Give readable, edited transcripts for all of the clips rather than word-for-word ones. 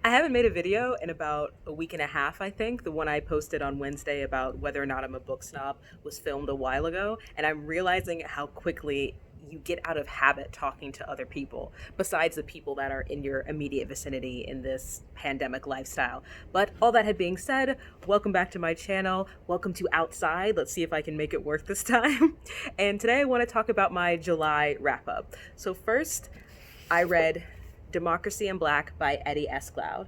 I haven't made a video in about a week and a half, I think. The one I posted on Wednesday about whether or not I'm a book snob was filmed a while ago, and I'm realizing how quickly you get out of habit talking to other people, besides the people that are in your immediate vicinity in this pandemic lifestyle. But all that had being said, welcome back to my channel. Welcome to Outside. Let's see if I can make it work this time. And today I want to talk about my July wrap up. So, first, I read Democracy in Black by Eddie S. Glaude,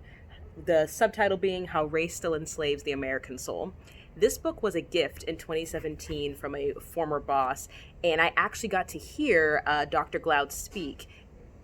the subtitle being How Race Still Enslaves the American Soul. This book was a gift in 2017 from a former boss, and I actually got to hear Dr. Glaude speak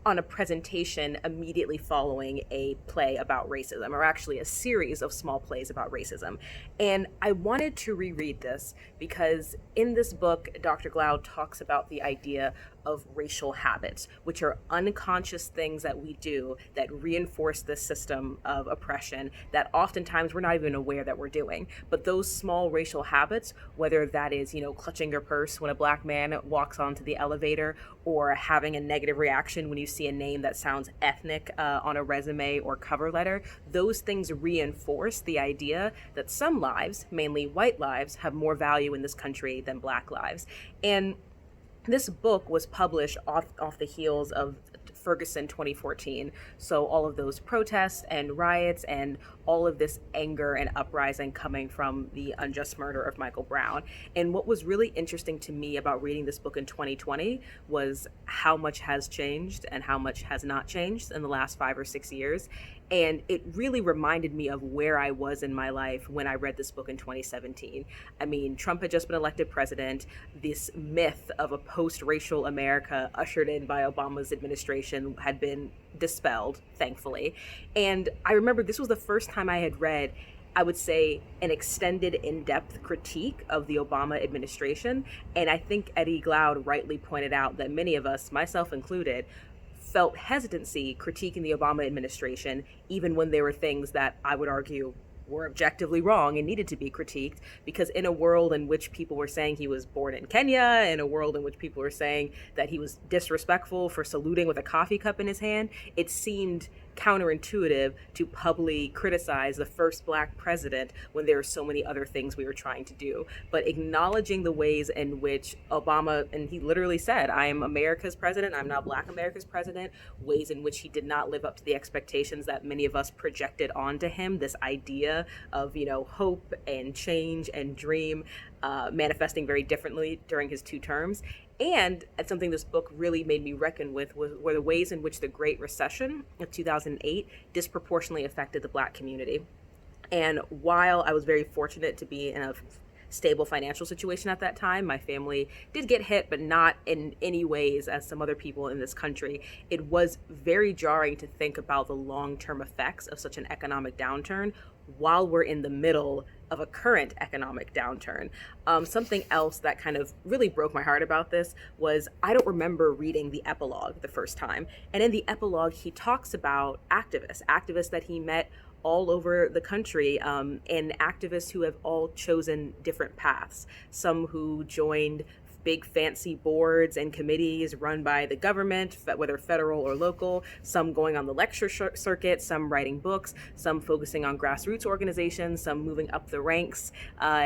on a presentation immediately following a play about racism, or actually a series of small plays about racism. And I wanted to reread this because in this book, Dr. Glaude talks about the idea of racial habits, which are unconscious things that we do that reinforce this system of oppression that oftentimes we're not even aware that we're doing. But those small racial habits, whether that is, clutching your purse when a black man walks onto the elevator, or having a negative reaction when you see a name that sounds ethnic on a resume or cover letter, those things reinforce the idea that some lives, mainly white lives, have more value in this country than black lives. And this book was published off the heels of Ferguson 2014. So all of those protests and riots and all of this anger and uprising coming from the unjust murder of Michael Brown. And what was really interesting to me about reading this book in 2020 was how much has changed and how much has not changed in the last 5 or 6 years. And it really reminded me of where I was in my life when I read this book in 2017. I mean, Trump had just been elected president. This myth of a post-racial America ushered in by Obama's administration had been dispelled, thankfully. And I remember this was the first time I had read, I would say, an extended, in-depth critique of the Obama administration. And I think Eddie Glaude rightly pointed out that many of us, myself included, felt hesitancy critiquing the Obama administration, even when there were things that I would argue were objectively wrong and needed to be critiqued, because in a world in which people were saying he was born in Kenya, in a world in which people were saying that he was disrespectful for saluting with a coffee cup in his hand, it seemed counterintuitive to publicly criticize the first black president when there are so many other things we were trying to do. But acknowledging the ways in which Obama, and he literally said, I am America's president, I'm not black America's president, ways in which he did not live up to the expectations that many of us projected onto him, this idea of, hope and change and dream manifesting very differently during his 2 terms. And something this book really made me reckon with were the ways in which the Great Recession of 2008 disproportionately affected the black community. And while I was very fortunate to be in a stable financial situation at that time, my family did get hit, but not in any ways as some other people in this country. It was very jarring to think about the long-term effects of such an economic downturn while we're in the middle of a current economic downturn. Something else that kind of really broke my heart about this was I don't remember reading the epilogue the first time. And in the epilogue, he talks about activists that he met all over the country, and activists who have all chosen different paths. Some who joined big fancy boards and committees run by the government, whether federal or local, some going on the lecture circuit, some writing books, some focusing on grassroots organizations, some moving up the ranks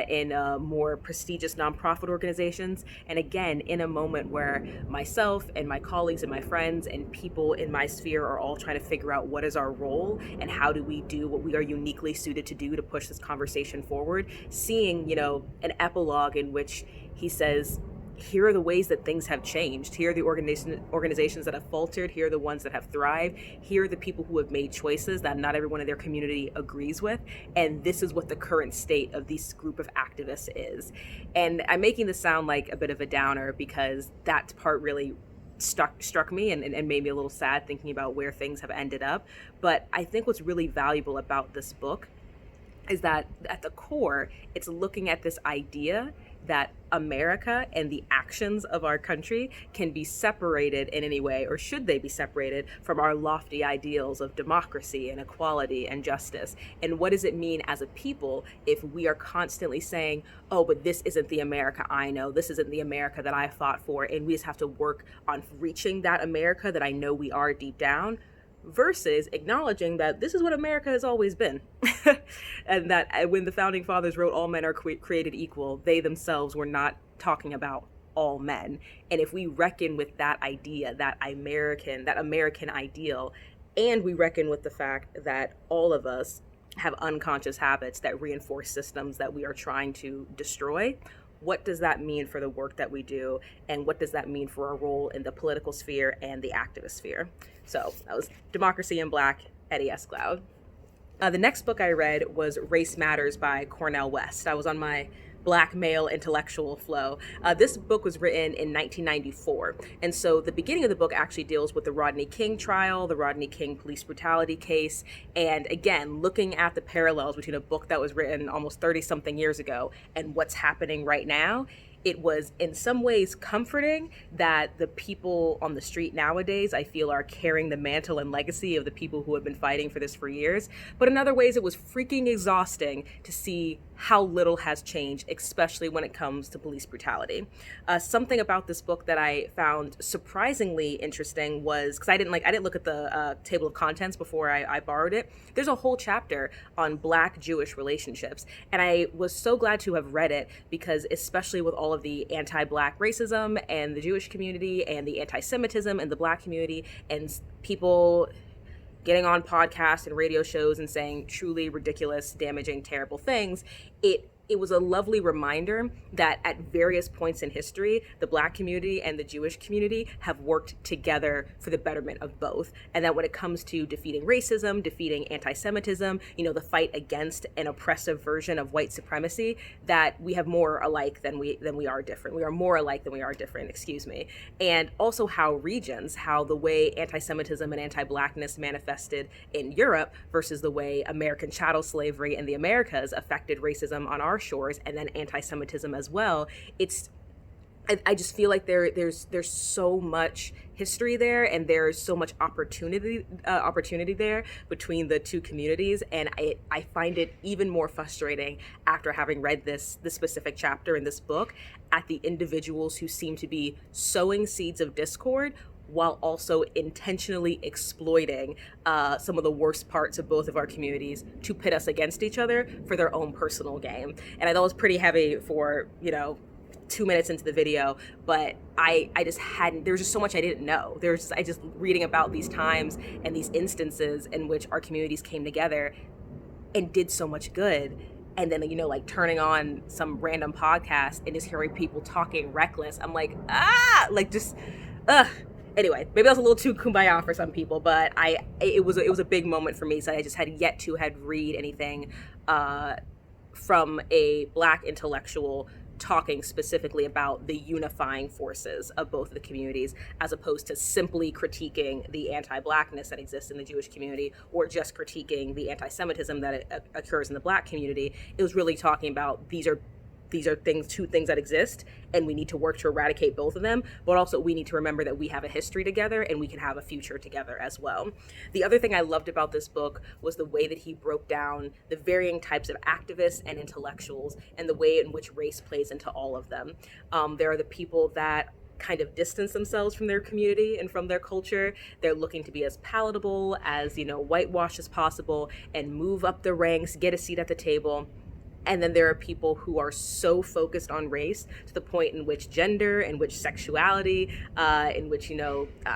in more prestigious nonprofit organizations. And again, in a moment where myself and my colleagues and my friends and people in my sphere are all trying to figure out what is our role and how do we do what we are uniquely suited to do to push this conversation forward, seeing, an epilogue in which he says, here are the ways that things have changed. Here are the organizations that have faltered. Here are the ones that have thrived. Here are the people who have made choices that not everyone in their community agrees with. And this is what the current state of this group of activists is. And I'm making this sound like a bit of a downer because that part really struck me and made me a little sad thinking about where things have ended up. But I think what's really valuable about this book is that at the core, it's looking at this idea that America and the actions of our country can be separated in any way, or should they be separated from our lofty ideals of democracy and equality and justice? And what does it mean as a people if we are constantly saying, oh, but this isn't the America I know, this isn't the America that I fought for, and we just have to work on reaching that America that I know we are deep down? versus acknowledging that this is what America has always been. And that when the founding fathers wrote all men are created equal, they themselves were not talking about all men. And if we reckon with that idea, that American ideal, and we reckon with the fact that all of us have unconscious habits that reinforce systems that we are trying to destroy, what does that mean for the work that we do? And what does that mean for our role in the political sphere and the activist sphere? So that was Democracy in Black, Eddie S. Glaude. The next book I read was Race Matters by Cornell West. I was on my Black male intellectual flow. This book was written in 1994. And so the beginning of the book actually deals with the Rodney King trial, the Rodney King police brutality case. And again, looking at the parallels between a book that was written almost 30 something years ago and what's happening right now, it was in some ways comforting that the people on the street nowadays, I feel, are carrying the mantle and legacy of the people who have been fighting for this for years. But in other ways, it was freaking exhausting to see how little has changed, especially when it comes to police brutality. Something about this book that I found surprisingly interesting was, because I didn't look at the table of contents before I borrowed it. There's a whole chapter on Black-Jewish relationships, and I was so glad to have read it because, especially with all of the anti-Black racism and the Jewish community and the anti-Semitism and the Black community and people getting on podcasts and radio shows and saying truly ridiculous, damaging, terrible things, it was a lovely reminder that at various points in history, the Black community and the Jewish community have worked together for the betterment of both. And that when it comes to defeating racism, defeating anti-Semitism, the fight against an oppressive version of white supremacy, that we have more alike than we are different. We are more alike than we are different, excuse me. And also how the way anti-Semitism and anti-Blackness manifested in Europe versus the way American chattel slavery in the Americas affected racism on our shores, and then anti-Semitism as well. I just feel like there's so much history there, and there's so much opportunity there between the two communities, and I find it even more frustrating after having read this specific chapter in this book at the individuals who seem to be sowing seeds of discord while also intentionally exploiting some of the worst parts of both of our communities to pit us against each other for their own personal gain. And I thought it was pretty heavy for, 2 minutes into the video, but I just hadn't, there was just so much I didn't know. I just reading about these times and these instances in which our communities came together and did so much good. And then, turning on some random podcast and just hearing people talking reckless, I'm like, Anyway, maybe that was a little too kumbaya for some people, but it was a big moment for me. So I just had yet to read anything from a Black intellectual talking specifically about the unifying forces of both of the communities, as opposed to simply critiquing the anti-Blackness that exists in the Jewish community or just critiquing the anti-Semitism that occurs in the Black community. It was really talking about these are two things that exist, and we need to work to eradicate both of them, but also we need to remember that we have a history together and we can have a future together as well. The other thing I loved about this book was the way that he broke down the varying types of activists and intellectuals and the way in which race plays into all of them. There are the people that kind of distance themselves from their community and from their culture. They're looking to be as palatable, as whitewashed as possible, and move up the ranks, get a seat at the table. And then there are people who are so focused on race to the point in which gender, in which sexuality, in which,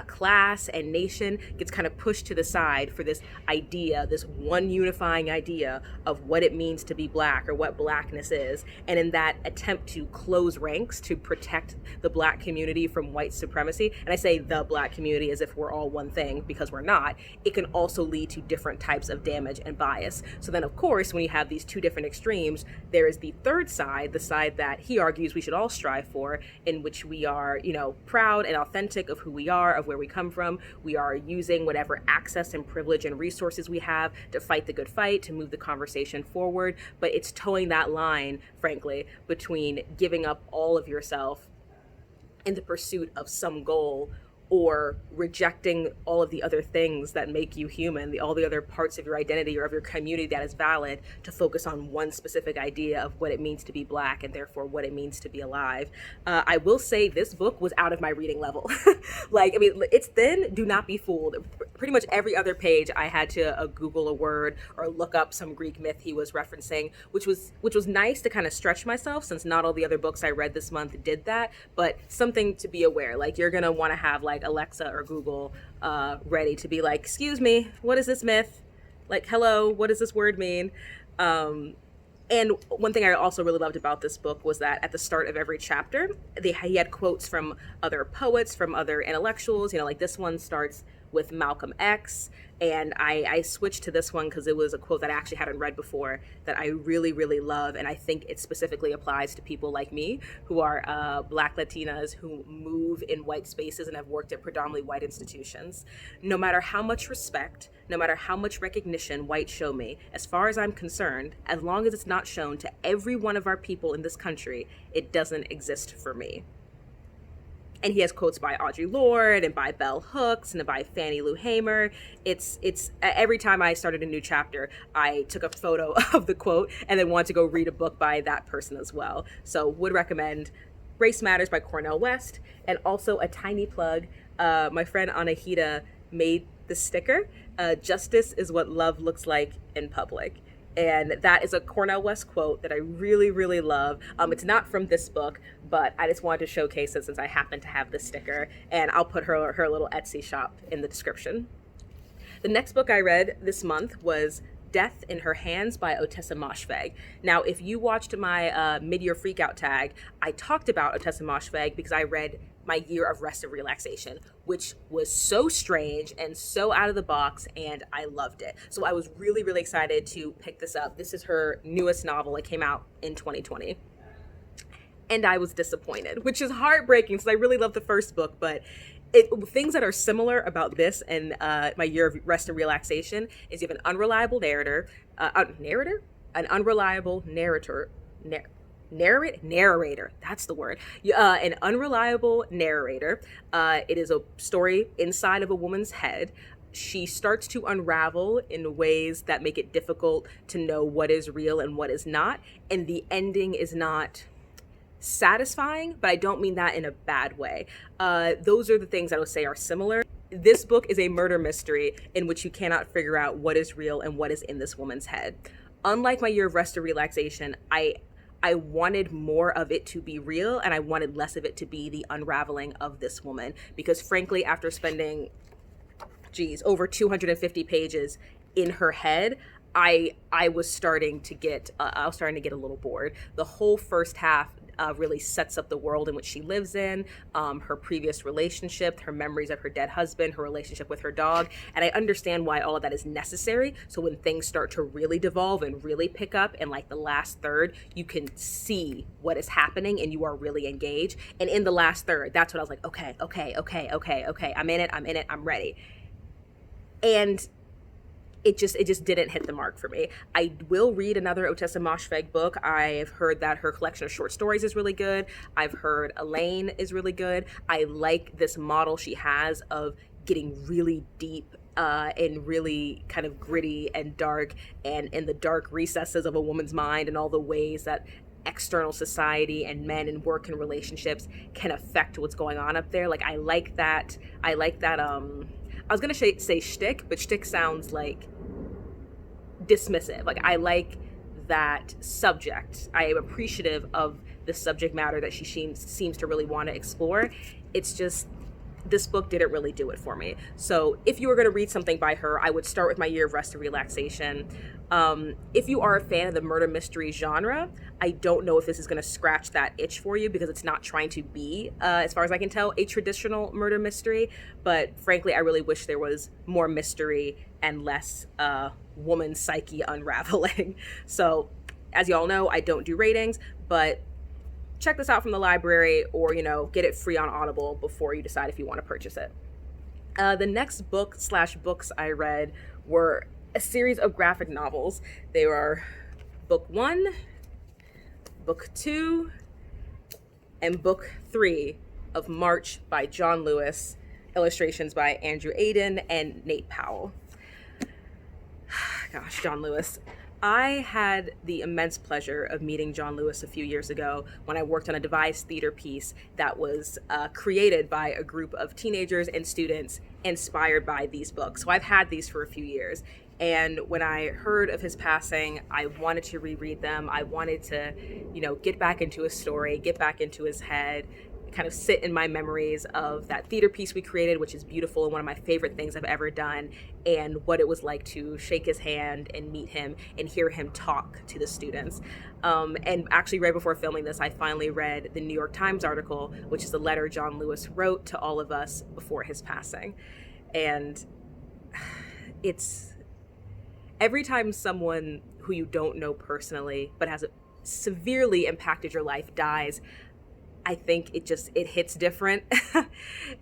class and nation gets kind of pushed to the side for this idea, this one unifying idea of what it means to be Black or what Blackness is. And in that attempt to close ranks to protect the Black community from white supremacy, and I say the Black community as if we're all one thing, because we're not, it can also lead to different types of damage and bias. So then, of course, when you have these two different extremes, there is the third side, the side that he argues we should all strive for, in which we are, proud and authentic of who we are, of where we come from. We are using whatever access and privilege and resources we have to fight the good fight, to move the conversation forward. But it's towing that line, frankly, between giving up all of yourself in the pursuit of some goal, or rejecting all of the other things that make you human, all the other parts of your identity or of your community that is valid, to focus on one specific idea of what it means to be Black and therefore what it means to be alive. I will say this book was out of my reading level. Like, I mean, it's thin, do not be fooled. Pretty much every other page I had to Google a word or look up some Greek myth he was referencing, which was nice to kind of stretch myself, since not all the other books I read this month did that, but something to be aware. Like, you're gonna want to have like Alexa or Google ready to be like, excuse me, what is this myth? Like, hello, what does this word mean? And one thing I also really loved about this book was that at the start of every chapter, he had quotes from other poets, from other intellectuals. You know, like this one starts with Malcolm X, and I switched to this one because it was a quote that I actually hadn't read before that I really, really love, and I think it specifically applies to people like me who are Black Latinas who move in white spaces and have worked at predominantly white institutions. No matter how much respect, no matter how much recognition whites show me, as far as I'm concerned, as long as it's not shown to every one of our people in this country, it doesn't exist for me. And he has quotes by Audre Lorde and by Bell Hooks and by Fannie Lou Hamer. It's every time I started a new chapter, I took a photo of the quote and then wanted to go read a book by that person as well. So would recommend Race Matters by Cornell West, and also a tiny plug. My friend Anahita made the sticker, "Justice is what love looks like in public." And that is a Cornell West quote that I really, really love. It's not from this book, but I just wanted to showcase it since I happen to have this sticker. And I'll put her little Etsy shop in the description. The next book I read this month was Death in Her Hands by Ottessa Moshfegh. Now, if you watched my mid-year freakout tag, I talked about Ottessa Moshfegh because I read My Year of Rest and Relaxation, which was so strange and so out of the box, and I loved it. So I was really, really excited to pick this up. This is her newest novel. It came out in 2020. And I was disappointed, which is heartbreaking because I really loved the first book, but things that are similar about this and My Year of Rest and Relaxation is you have an unreliable narrator, an unreliable narrator, narrator, that's the word. An unreliable narrator. It is a story inside of a woman's head. She starts to unravel in ways that make it difficult to know what is real and what is not. And the ending is not satisfying, but I don't mean that in a bad way. Those are the things I would say are similar. This book is a murder mystery in which you cannot figure out what is real and what is in this woman's head. Unlike My Year of Rest and Relaxation, I wanted more of it to be real, and I wanted less of it to be the unraveling of this woman. Because frankly, after spending, over 250 pages in her head, I was starting to get a little bored. The whole first half really sets up the world in which she lives in, her previous relationship, her memories of her dead husband, her relationship with her dog. And I understand why all of that is necessary. So when things start to really devolve and really pick up in like the last third, you can see what is happening and you are really engaged. And in the last third, that's what I was like, okay. I'm in it, I'm ready. And it just didn't hit the mark for me. I will read another Ottessa Moshfegh book. I've heard that her collection of short stories is really good. I've heard Elaine is really good. I like this model she has of getting really deep and really kind of gritty and dark, and in the dark recesses of a woman's mind and all the ways that external society and men and work and relationships can affect what's going on up there. Like, I like that. I was going to say shtick, but shtick sounds like dismissive. Like, I like that subject. I am appreciative of the subject matter that she seems to really want to explore. It's just, this book didn't really do it for me. So if you were going to read something by her, I would start with My Year of Rest and Relaxation. If you are a fan of the murder mystery genre, I don't know if this is going to scratch that itch for you because it's not trying to be, as far as I can tell, a traditional murder mystery. But frankly, I really wish there was more mystery and less woman psyche unraveling. So as you all know, I don't do ratings, but check this out from the library, or, get it free on Audible before you decide if you want to purchase it. The next books I read were a series of graphic novels. They were book 1, book 2, and book 3 of March by John Lewis. illustrations by Andrew Aydin and Nate Powell. Gosh, John Lewis. I had the immense pleasure of meeting John Lewis a few years ago when I worked on a devised theater piece that was created by a group of teenagers and students inspired by these books. So I've had these for a few years. And when I heard of his passing, I wanted to reread them. I wanted to, get back into his story, get back into his head, kind of sit in my memories of that theater piece we created, which is beautiful and one of my favorite things I've ever done, and what it was like to shake his hand and meet him and hear him talk to the students. And actually, right before filming this, I finally read the New York Times article, which is the letter John Lewis wrote to all of us before his passing. And it's every time someone who you don't know personally but has severely impacted your life dies, I think it hits different.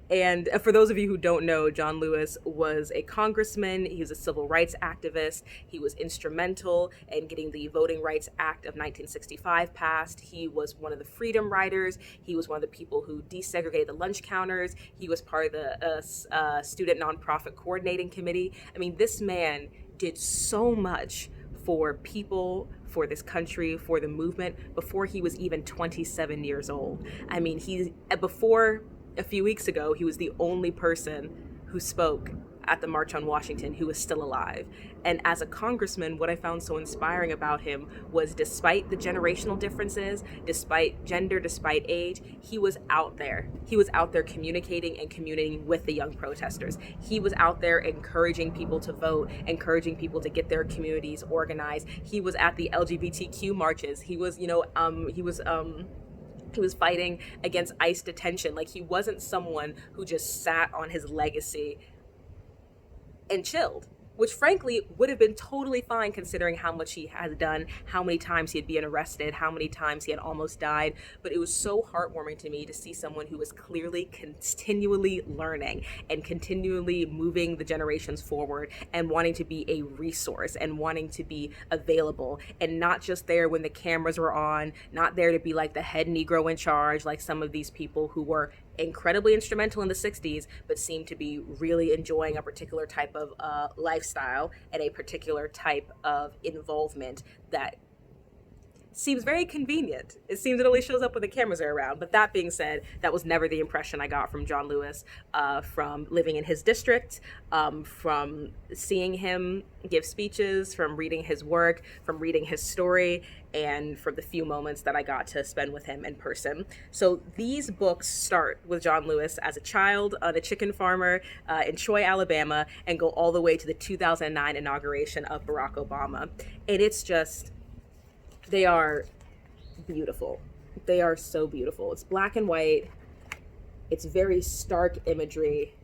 And for those of you who don't know, John Lewis was a congressman. He was a civil rights activist. He was instrumental in getting the Voting Rights Act of 1965 passed. He was one of the freedom riders. He was one of the people who desegregated the lunch counters. He was part of the student nonprofit coordinating committee. I mean, this man did so much for people, for this country, for the movement, before he was even 27 years old. I mean, before a few weeks ago, he was the only person who spoke at the March on Washington who was still alive. And as a congressman, what I found so inspiring about him was, despite the generational differences, despite gender, despite age, he was out there. He was out there communicating and communing with the young protesters. He was out there encouraging people to vote, encouraging people to get their communities organized. He was at the LGBTQ marches. He was fighting against ICE detention. Like, he wasn't someone who just sat on his legacy and chilled, which frankly would have been totally fine considering how much he had done, how many times he had been arrested, how many times he had almost died. But it was so heartwarming to me to see someone who was clearly continually learning and continually moving the generations forward and wanting to be a resource and wanting to be available, and not just there when the cameras were on, not there to be like the head Negro in charge, like some of these people who were incredibly instrumental in the 60s, but seemed to be really enjoying a particular type of lifestyle and a particular type of involvement that seems very convenient. It seems it only shows up when the cameras are around. But that being said, that was never the impression I got from John Lewis, from living in his district, from seeing him give speeches, from reading his work, from reading his story, and from the few moments that I got to spend with him in person. So these books start with John Lewis as a child on a chicken farmer in Troy, Alabama, and go all the way to the 2009 inauguration of Barack Obama. And it's just, they are beautiful. They are so beautiful. It's black and white. It's very stark imagery,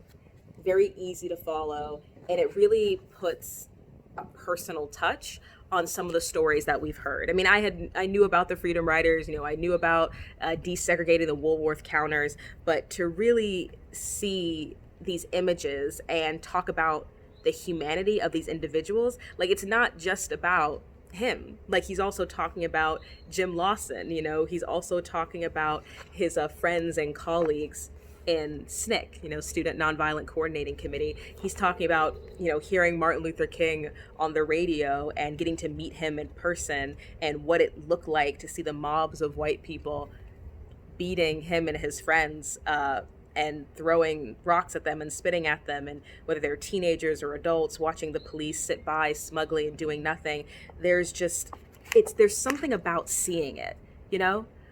very easy to follow, and it really puts a personal touch on some of the stories that we've heard. I mean, I knew about the Freedom Riders, I knew about desegregating the Woolworth counters, but to really see these images and talk about the humanity of these individuals, like, it's not just about him. Like, he's also talking about Jim Lawson, he's also talking about his friends and colleagues in SNCC, Student Nonviolent Coordinating Committee. He's talking about, hearing Martin Luther King on the radio and getting to meet him in person, and what it looked like to see the mobs of white people beating him and his friends, and throwing rocks at them and spitting at them, and whether they're teenagers or adults, watching the police sit by smugly and doing nothing. There's something about seeing it,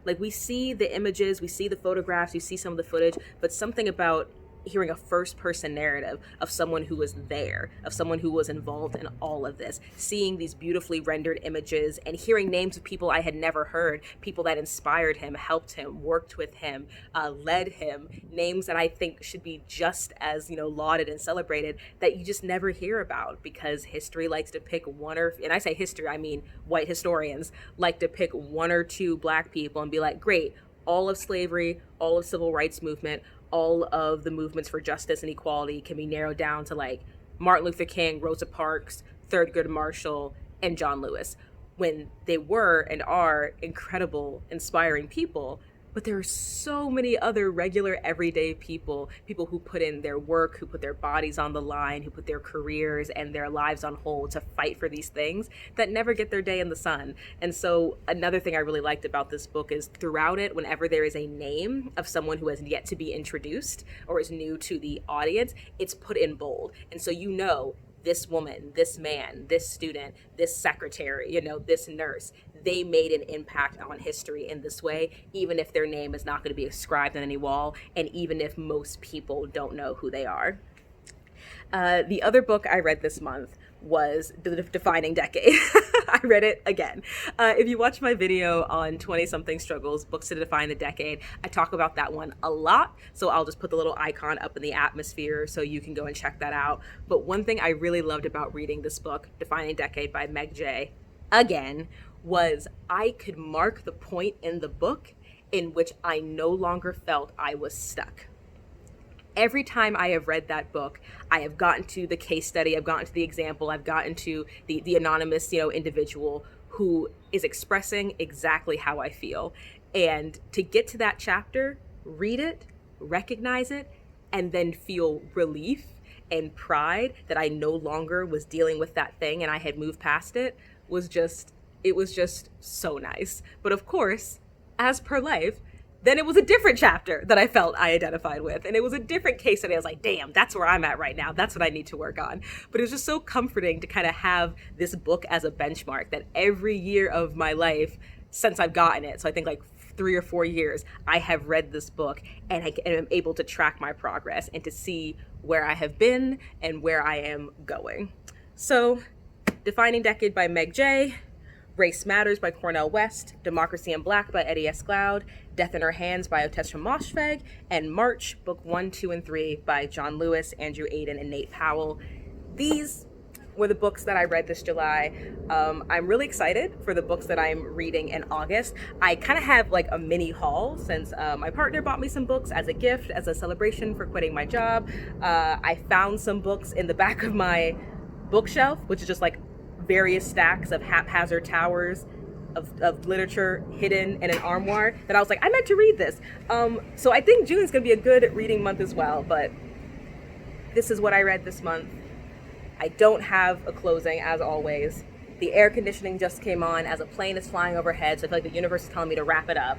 Like, we see the images, we see the photographs, we see some of the footage, but something about hearing a first-person narrative of someone who was there, of someone who was involved in all of this, seeing these beautifully rendered images and hearing names of people I had never heard, people that inspired him, helped him, worked with him, led him, names that I think should be just as, lauded and celebrated, that you just never hear about, because history likes to pick and I say history, I mean white historians, like to pick one or two black people and be like, great, all of slavery, all of civil rights movement, all of the movements for justice and equality can be narrowed down to like Martin Luther King, Rosa Parks, Thurgood Marshall, and John Lewis, when they were and are incredible, inspiring people. but there are so many other regular everyday people, people who put in their work, who put their bodies on the line, who put their careers and their lives on hold to fight for these things that never get their day in the sun. And so another thing I really liked about this book is throughout it, whenever there is a name of someone who has yet to be introduced or is new to the audience, it's put in bold. And so you know, this woman, this man, this student, this secretary, you know, this nurse, they made an impact on history in this way, even if their name is not going to be inscribed on any wall, and even if most people don't know who they are. The other book I read this month was The Defining Decade. I read it again. If you watch my video on 20-something struggles, books to define the decade, I talk about that one a lot. So I'll just put the little icon up in the atmosphere so you can go and check that out. But one thing I really loved about reading this book, Defining Decade by Meg Jay, again, was I could mark the point in the book in which I no longer felt I was stuck. Every time I have read that book, I have gotten to the case study, I've gotten to the example, I've gotten to the anonymous, individual who is expressing exactly how I feel. And to get to that chapter, read it, recognize it, and then feel relief and pride that I no longer was dealing with that thing and I had moved past it was just so nice. But of course, as per life, then it was a different chapter that I felt I identified with. And it was a different case study. I was like, damn, that's where I'm at right now. That's what I need to work on. But it was just so comforting to kind of have this book as a benchmark that every year of my life since I've gotten it, so I think like 3 or 4 years, I have read this book and I am able to track my progress and to see where I have been and where I am going. So, Defining Decade by Meg Jay, Race Matters by Cornell West, Democracy in Black by Eddie S. Glaude, Death in Her Hands by Ottessa Moshfegh, and March, Book 1, 2, and 3 by John Lewis, Andrew Aydin, and Nate Powell. These were the books that I read this July. I'm really excited for the books that I'm reading in August. I kind of have like a mini haul since my partner bought me some books as a gift, as a celebration for quitting my job. I found some books in the back of my bookshelf, which is just like various stacks of haphazard towers of literature hidden in an armoire that I was like, I meant to read this. So I think June is going to be a good reading month as well, but this is what I read this month. I don't have a closing, as always. The air conditioning just came on as a plane is flying overhead, so I feel like the universe is telling me to wrap it up.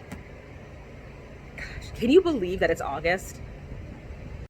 Gosh, can you believe that it's August?